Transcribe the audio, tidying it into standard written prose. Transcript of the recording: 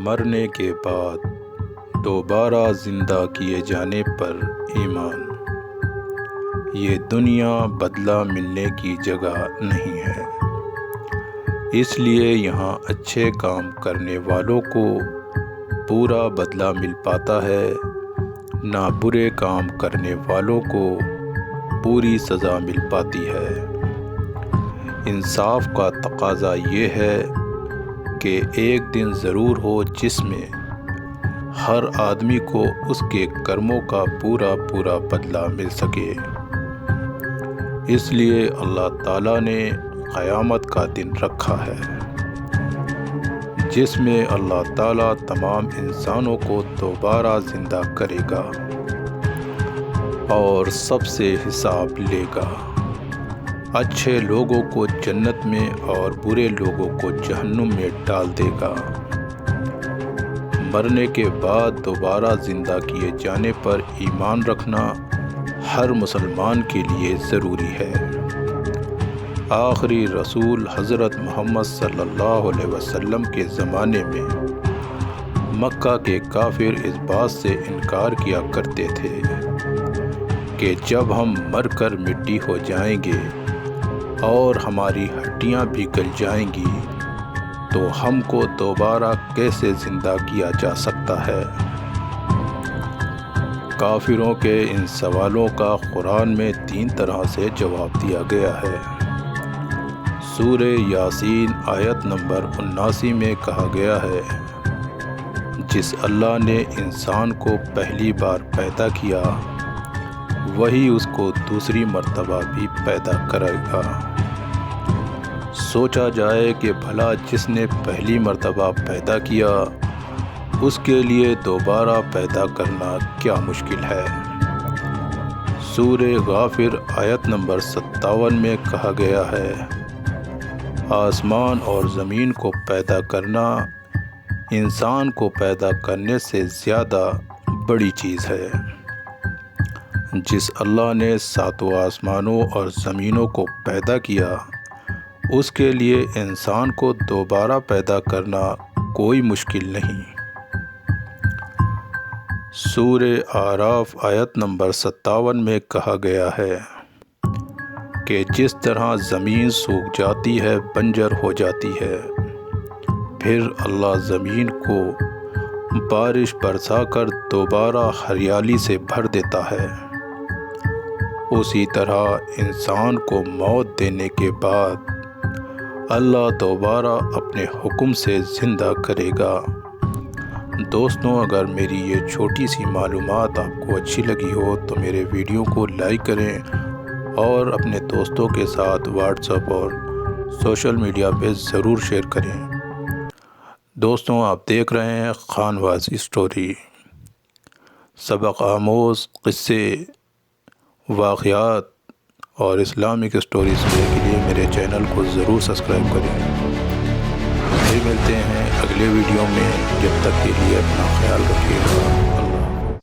مرنے کے بعد دوبارہ زندہ کیے جانے پر ایمان۔ یہ دنیا بدلہ ملنے کی جگہ نہیں ہے، اس لیے یہاں اچھے کام کرنے والوں کو پورا بدلہ مل پاتا ہے، نہ برے کام کرنے والوں کو پوری سزا مل پاتی ہے۔ انصاف کا تقاضا یہ ہے کہ ایک دن ضرور ہو جس میں ہر آدمی کو اس کے کرموں کا پورا بدلہ مل سکے۔ اس لیے اللہ تعالیٰ نے قیامت کا دن رکھا ہے، جس میں اللہ تعالیٰ تمام انسانوں کو دوبارہ زندہ کرے گا اور سب سے حساب لے گا۔ اچھے لوگوں کو جنت میں اور برے لوگوں کو جہنم میں ڈال دے گا۔ مرنے کے بعد دوبارہ زندہ کیے جانے پر ایمان رکھنا ہر مسلمان کے لیے ضروری ہے۔ آخری رسول حضرت محمد صلی اللہ علیہ وسلم کے زمانے میں مکہ کے کافر اس بات سے انکار کیا کرتے تھے کہ جب ہم مر کر مٹی ہو جائیں گے اور ہماری ہڈیاں بھی گل جائیں گی تو ہم کو دوبارہ کیسے زندہ کیا جا سکتا ہے؟ کافروں کے ان سوالوں کا قرآن میں 3 طرح سے جواب دیا گیا ہے۔ سورہ یاسین آیت نمبر 79 میں کہا گیا ہے، جس اللہ نے انسان کو پہلی بار پیدا کیا وہی اس کو دوسری مرتبہ بھی پیدا کرے گا۔ سوچا جائے کہ بھلا جس نے پہلی مرتبہ پیدا کیا اس کے لیے دوبارہ پیدا کرنا کیا مشکل ہے۔ سورہ غافر آیت نمبر 57 میں کہا گیا ہے، آسمان اور زمین کو پیدا کرنا انسان کو پیدا کرنے سے زیادہ بڑی چیز ہے۔ جس اللہ نے 7 آسمانوں اور زمینوں کو پیدا کیا اس کے لیے انسان کو دوبارہ پیدا کرنا کوئی مشکل نہیں۔ سورہ اعراف آیت نمبر 57 میں کہا گیا ہے کہ جس طرح زمین سوکھ جاتی ہے، بنجر ہو جاتی ہے، پھر اللہ زمین کو بارش برسا کر دوبارہ ہریالی سے بھر دیتا ہے، اسی طرح انسان کو موت دینے کے بعد اللہ دوبارہ اپنے حکم سے زندہ کرے گا۔ دوستوں، اگر میری یہ چھوٹی سی معلومات آپ کو اچھی لگی ہو تو میرے ویڈیو کو لائک کریں اور اپنے دوستوں کے ساتھ واٹس ایپ اور سوشل میڈیا پہ ضرور شیئر کریں۔ دوستوں، آپ دیکھ رہے ہیں خان واسی اسٹوری۔ سبق آموز قصے، واقعات اور اسلامک اسٹوریز کے لیے میرے چینل کو ضرور سبسکرائب کریں۔ پھر ملتے ہیں اگلے ویڈیو میں، جب تک کے لیے اپنا خیال رکھیے گا۔